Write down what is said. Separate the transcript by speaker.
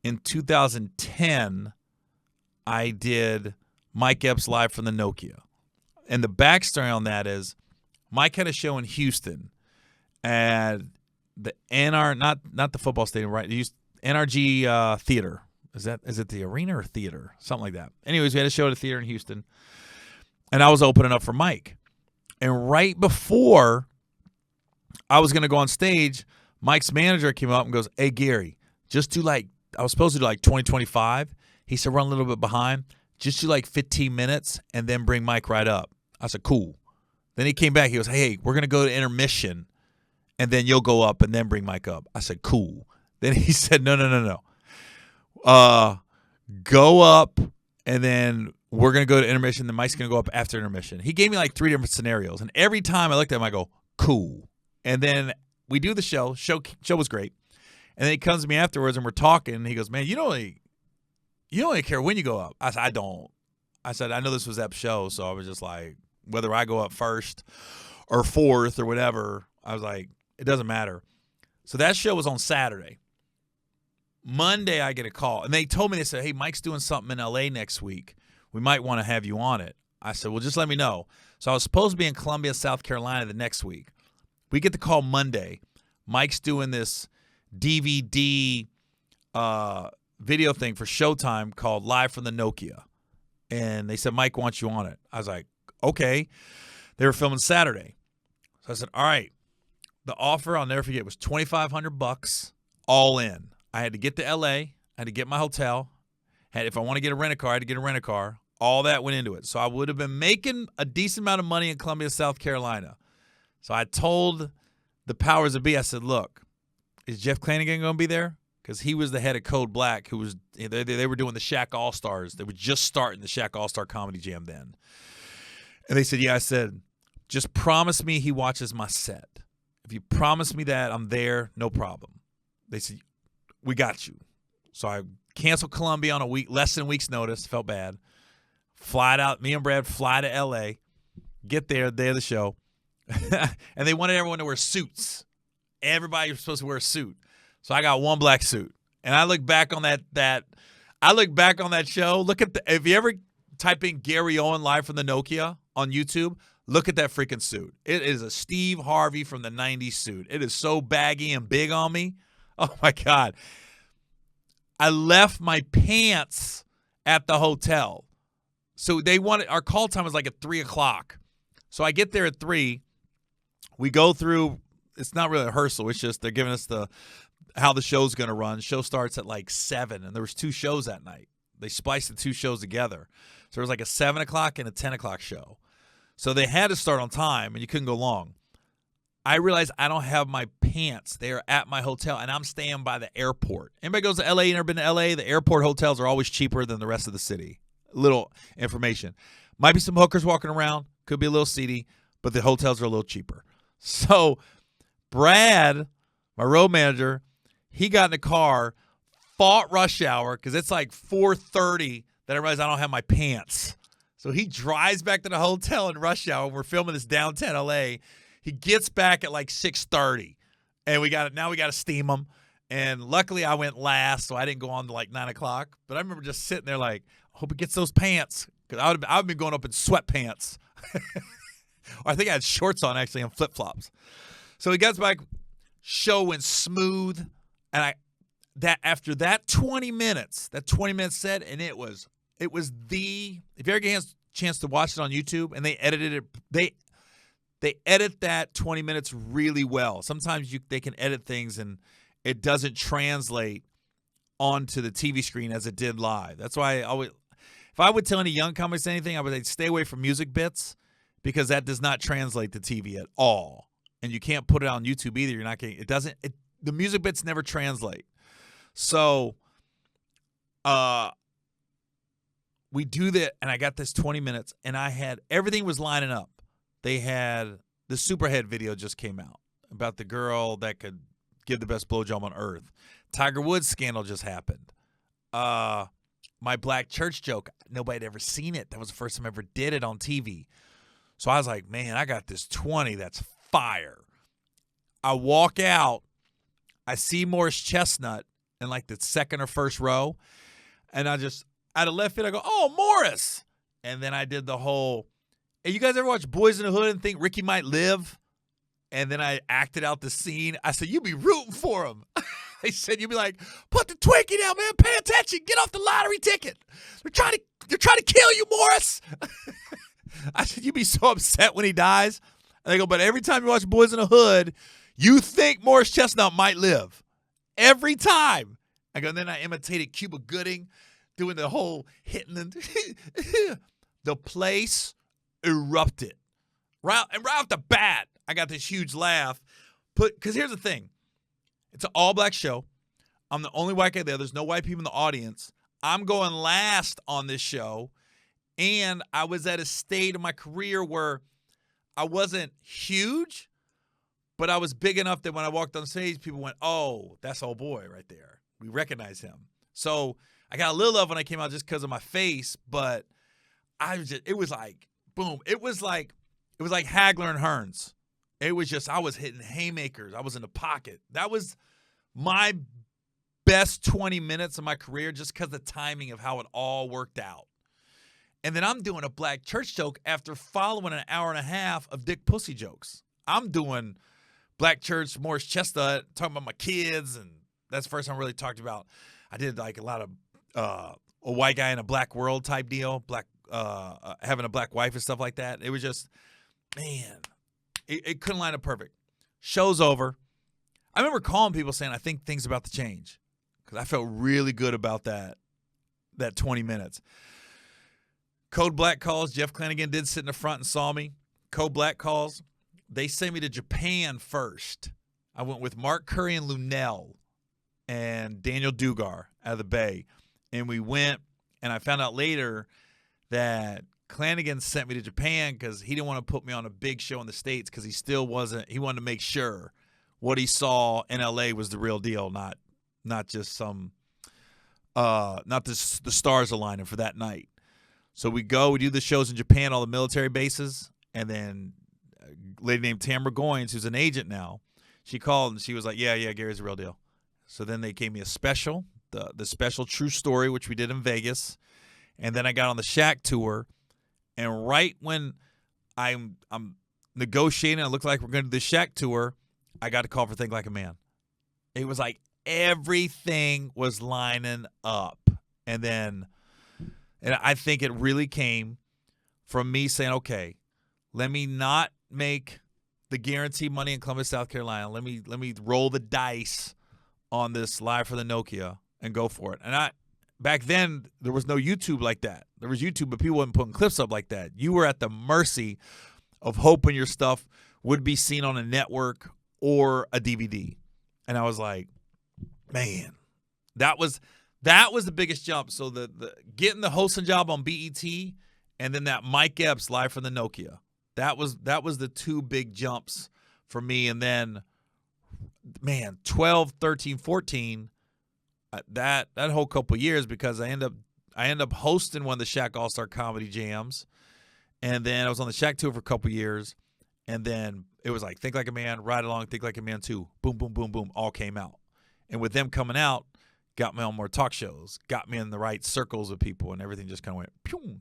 Speaker 1: in 2010, I did Mike Epps live from the Nokia. And the backstory on that is Mike had a show in Houston at the not the football stadium, right? They used NRG Theater. Is it the arena or theater? Something like that. Anyways, we had a show at a theater in Houston, and I was opening up for Mike. And right before I was going to go on stage, Mike's manager came up and goes, "Hey, Gary, just do I was supposed to do 2025. He said, run a little bit behind. Just do 15 minutes and then bring Mike right up." I said, cool. Then he came back. He goes, "Hey, we're going to go to intermission, and then you'll go up and then bring Mike up." I said, cool. Then he said, no. Go up, and then we're going to go to intermission. Then Mike's going to go up after intermission. He gave me 3 different scenarios, and every time I looked at him, I go, cool. And then we do the show. Show was great. And then he comes to me afterwards, and we're talking, and he goes, "Man, you don't really care when you go up." I said, "I don't." I said, "I know this was Epps' show, so I was just like, whether I go up first or fourth or whatever, I was like, it doesn't matter." So that show was on Saturday. Monday, I get a call, and they told me, they said, "Hey, Mike's doing something in L.A. next week. We might want to have you on it." I said, "Well, just let me know." So I was supposed to be in Columbia, South Carolina the next week. We get the call Monday. Mike's doing this DVD video thing for Showtime called Live from the Nokia. And they said, "Mike wants you on it." I was like, okay. They were filming Saturday. So I said, all right. The offer, I'll never forget, was $2,500 all in. I had to get to L.A. I had to get my hotel. If I want to get a rent-a-car, I had to get a rent-a-car. All that went into it. So I would have been making a decent amount of money in Columbia, South Carolina. So I told the powers that be, I said, "Look, is Jeff Clanigan going to be there?" Because he was the head of Code Black, who was they were doing the Shaq All-Stars. They were just starting the Shaq All-Star Comedy Jam then. And they said, "Yeah." I said, "Just promise me he watches my set. If you promise me that, I'm there, no problem." They said, "We got you." So I canceled Columbia on less than a week's notice. Felt bad. Me and Brad fly to L.A., get there, day of the show. And they wanted everyone to wear suits. Everybody was supposed to wear a suit. So I got one black suit. And I look back on that show. If you ever type in Gary Owen live from the Nokia on YouTube, look at that freaking suit. It is a Steve Harvey from the 90s suit. It is so baggy and big on me. Oh, my God. I left my pants at the hotel. So our call time was at 3 o'clock. So I get there at 3. We go through, it's not really a rehearsal. It's just they're giving us how the show's going to run. The show starts at 7, and there was 2 shows that night. They spliced the 2 shows together. So there was a 7 o'clock and a 10 o'clock show. So they had to start on time, and you couldn't go long. I realized I don't have my pants. They are at my hotel, and I'm staying by the airport. Anybody goes to L.A., never been to L.A., the airport hotels are always cheaper than the rest of the city. Little information. Might be some hookers walking around. Could be a little seedy, but the hotels are a little cheaper. So Brad, my road manager, he got in the car, fought rush hour because it's 4:30 that I realized I don't have my pants. So he drives back to the hotel in rush hour. We're filming this downtown L.A. He gets back at 6:30, and we got to steam him. And luckily I went last, so I didn't go on to 9 o'clock. But I remember just sitting there I hope he gets those pants, because I would have been going up in sweatpants. Or I think I had shorts on, actually, and flip-flops. So he gets back, show went smooth, and after that 20 minutes set, and it was if you ever get a chance to watch it on YouTube, and they edited it, they edit that 20 minutes really well. Sometimes they can edit things and it doesn't translate onto the TV screen as it did live. That's why if I would tell any young comics anything, I would say stay away from music bits, because that does not translate to TV at all. And you can't put it on YouTube either. You're not getting the music bits never translate. So we do that, and I got this 20 minutes, and everything was lining up. They had the Superhead video just came out about the girl that could give the best blowjob on earth. Tiger Woods scandal just happened. My black church joke, nobody had ever seen it. That was the first time I ever did it on TV. So I was like, man, I got this 20 that's fire. I walk out. I see Morris Chestnut, in like the second or first row. And I just, out of left field, I go, oh, Morris. And then I did the whole, hey, you guys ever watch Boys in the Hood and think Ricky might live? And then I acted out the scene. I said, you be rooting for him. They said, you'd be like, put the Twinkie down, man. Pay attention. Get off the lottery ticket. They're trying to kill you, Morris. I said, you'd be so upset when he dies. And they go, but every time you watch Boys in the Hood, you think Morris Chestnut might live. Every time. I go, and then I imitated Cuba Gooding doing the whole hitting. The place erupted. Right off the bat, I got this huge laugh. Because here's the thing. It's an all-black show. I'm the only white guy there. There's no white people in the audience. I'm going last on this show. And I was at a state of my career where I wasn't huge, but I was big enough that when I walked on stage, people went, oh, that's old boy right there. We recognize him. So I got a little love when I came out just because of my face, but it was like, boom. It was like Hagler and Hearns. It was just, I was hitting haymakers. I was in the pocket. That was my best 20 minutes of my career just because of the timing of how it all worked out. And then I'm doing a black church joke after following an hour and a half of Dick Pussy jokes. I'm doing black church, Morris Chestnut, talking about my kids, and that's the first time I really talked about. I did like a lot of a white guy in a black world type deal, having a black wife and stuff like that. It was just, man, it couldn't line up perfect. Show's over. I remember calling people saying, I think things about to change, because I felt really good about that 20 minutes. Code Black calls. Jeff Clanagan did sit in the front and saw me. Code Black calls. They sent me to Japan first. I went with Mark Curry and Lunell and Daniel Dugar out of the Bay. And we went, and I found out later that Clanagan sent me to Japan because he didn't want to put me on a big show in the States because he wanted to make sure what he saw in L.A. was the real deal, not just some, not the stars aligning for that night. So we do the shows in Japan, all the military bases, and then a lady named Tamara Goins, who's an agent now, she called and she was like, yeah, Gary's the real deal. So then they gave me a special, the special True Story, which we did in Vegas, and then I got on the Shack tour, and right when I'm negotiating, it looked like we're going to do the Shack tour, I got a call for Think Like a Man. It was like everything was lining up, and I think it really came from me saying, okay, let me not make the guaranteed money in Columbus, South Carolina. Let me roll the dice on this live for the Nokia and go for it. And back then, there was no YouTube like that. There was YouTube, but people weren't putting clips up like that. You were at the mercy of hoping your stuff would be seen on a network or a DVD. And I was like, man, that was the biggest jump. So the getting the hosting job on BET and then that Mike Epps live from the Nokia. That was the two big jumps for me. And then, man, 12, 13, 14, that whole couple years, because I end up hosting one of the Shaq All-Star Comedy Jams. And then I was on the Shaq tour for a couple years. And then it was like Think Like a Man, Ride Along, Think Like a Man 2. Boom, boom, boom, boom, all came out. And with them coming out, got me on more talk shows, got me in the right circles of people, and everything just kind of went pew.